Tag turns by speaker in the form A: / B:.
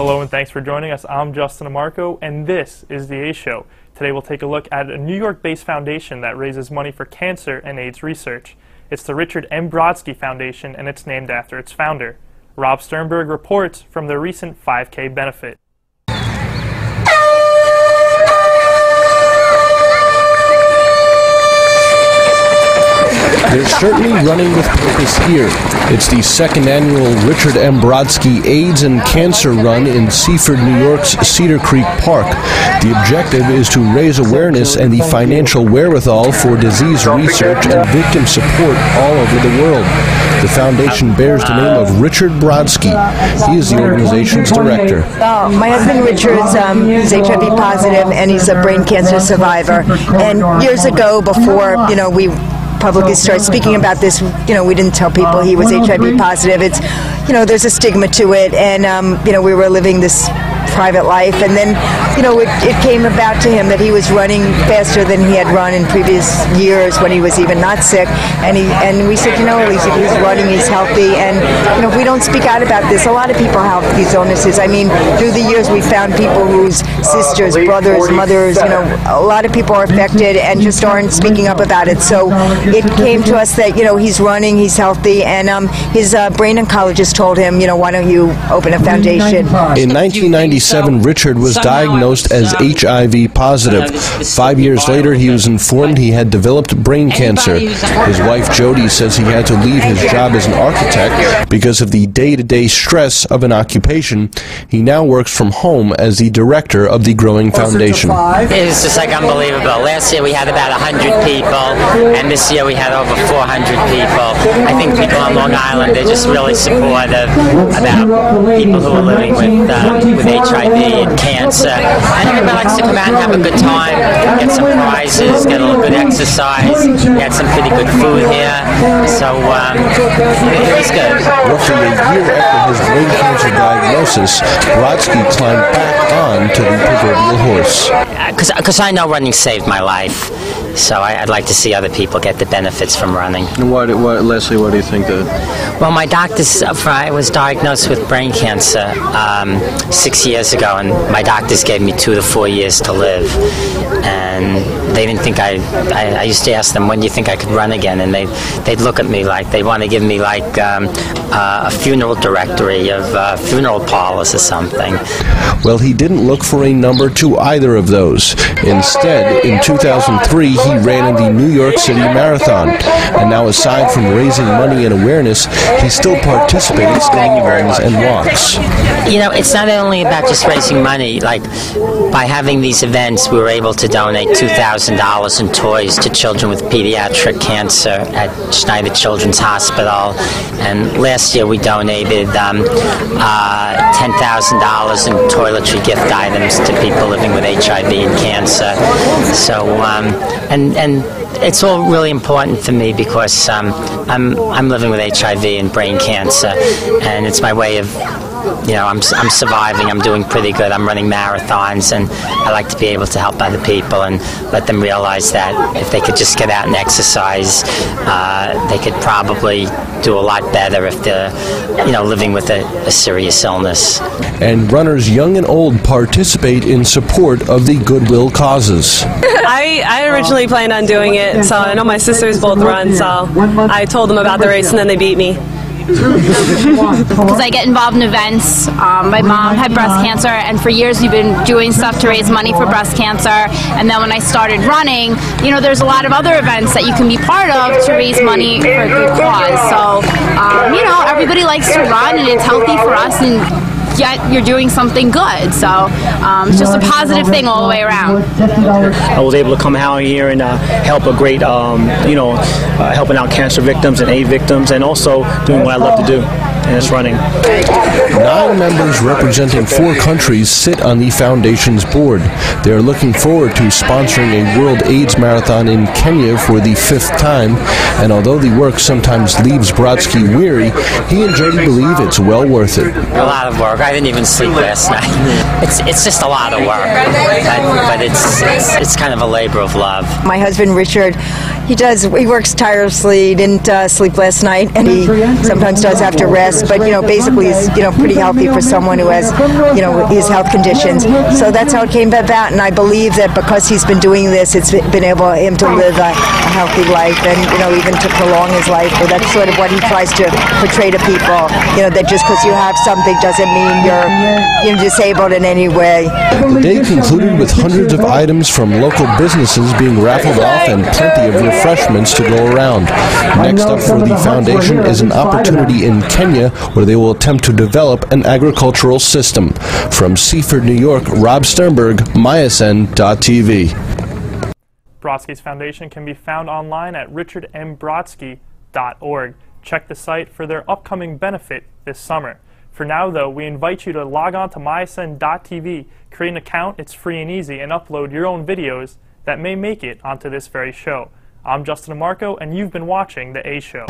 A: Hello and thanks for joining us. I'm Justin Amarco and this is The A Show. Today we'll take a look at a New York-based foundation that raises money for cancer and AIDS research. It's the Richard M. Brodsky Foundation and it's named after its founder. Rob Sternberg reports from their recent 5K benefit.
B: They're certainly running with purpose here. It's the second annual Richard M. Brodsky AIDS and Cancer Run in Seaford, New York's Cedar Creek Park. The objective is to raise awareness and the financial wherewithal for disease research and victim support all over the world. The foundation bears the name of Richard Brodsky. He is the organization's director.
C: My husband Richard's he's HIV positive and he's a brain cancer survivor. And years ago, before we publicly started speaking about this, we didn't tell people he was HIV positive. It's, there's a stigma to it, and we were living this private life, and then it came about to him that he was running faster than he had run in previous years when he was even not sick, and we said, he's running, he's healthy, and if we don't speak out about this, a lot of people have these illnesses. I mean, through the years we found people whose sisters, brothers, mothers, a lot of people are affected and just aren't speaking up about it. So it came to us that he's running, he's healthy, and his brain oncologist told him, why don't you open a foundation?
B: In 1997, Richard was diagnosed as HIV positive. 5 years later, he was informed he had developed brain cancer. His wife, Jody, says he had to leave his job as an architect because of the day-to-day stress of an occupation. He now works from home as the director of the growing foundation.
D: It's just unbelievable. Last year we had about 100 people, and this year we had over 400 people. I think people on Long Island, they're just really supportive about people who are living with HIV and cancer, and everybody likes to come out and have a good time, get some prizes, get a little good exercise. We had some pretty good food here, so it was good.
B: Roughly a year after his brain cancer diagnosis, Brodsky climbed back on to the proverbial horse.
D: Because I know running saved my life, so I'd like to see other people get the benefits from running.
B: And Leslie, why do you think that?
D: Well, I was diagnosed with brain cancer 6 years ago, and my doctors gave me 2 to 4 years to live. And they didn't think I used to ask them, when do you think I could run again? And they'd look at me like they want to give me like a funeral directory of funeral parlors or something.
B: Well, he didn't look for a number to either of those. Instead, in 2003, he ran in the New York City Marathon. And now, aside from raising money and awareness, he still participates in runs and walks.
D: It's not only about just raising money. Like, by having these events, we were able to donate $2,000 in toys to children with pediatric cancer at Schneider Children's Hospital. And last year we donated $10,000 in toiletry gift items to people living with HIV and cancer. So, and it's all really important for me because I'm living with HIV and brain cancer, and it's my way of, I'm surviving, I'm doing pretty good, I'm running marathons, and I like to be able to help other people and let them realize that if they could just get out and exercise, they could probably do a lot better if they're, living with a serious illness.
B: And runners young and old participate in support of the goodwill causes.
E: I originally planned on doing it, so I know my sisters both run, so I told them about the race and then they beat me.
F: Because I get involved in events. My mom had breast cancer, and for years we've been doing stuff to raise money for breast cancer. And then when I started running, there's a lot of other events that you can be part of to raise money for a good cause. So, everybody likes to run, and it's healthy for us, and yet you're doing something good. So it's just a positive thing all the way around.
G: I was able to come out here and help a great, helping out cancer victims and AIDS victims, and also doing what I love to do, and it's running.
B: 9 members representing 4 countries sit on the foundation's board. They are looking forward to sponsoring a World AIDS Marathon in Kenya for the 5th time, and although the work sometimes leaves Brodsky weary, he and Jody believe it's well worth it.
D: A lot of work. I didn't even sleep last night. It's just a lot of work, but it's kind of a labor of love.
C: My husband Richard, He does. He works tirelessly. He didn't sleep last night, and he sometimes does have to rest. But basically, he's pretty healthy for someone who has his health conditions. So that's how it came about. And I believe that because he's been doing this, it's been able him to live a healthy life, and even to prolong his life. But that's sort of what he tries to portray to people. That just because you have something doesn't mean you're disabled in any way.
B: The day concluded with hundreds of items from local businesses being raffled off and plenty of refreshments to go around. Next up for the foundation is an opportunity in Kenya where they will attempt to develop an agricultural system. From Seaford, New York, Rob Sternberg, MySN.TV.
A: Brodsky's foundation can be found online at richardmbrodsky.org. Check the site for their upcoming benefit this summer. For now, though, we invite you to log on to mysn.tv, create an account, it's free and easy, and upload your own videos that may make it onto this very show. I'm Justin DeMarco, and you've been watching The A Show.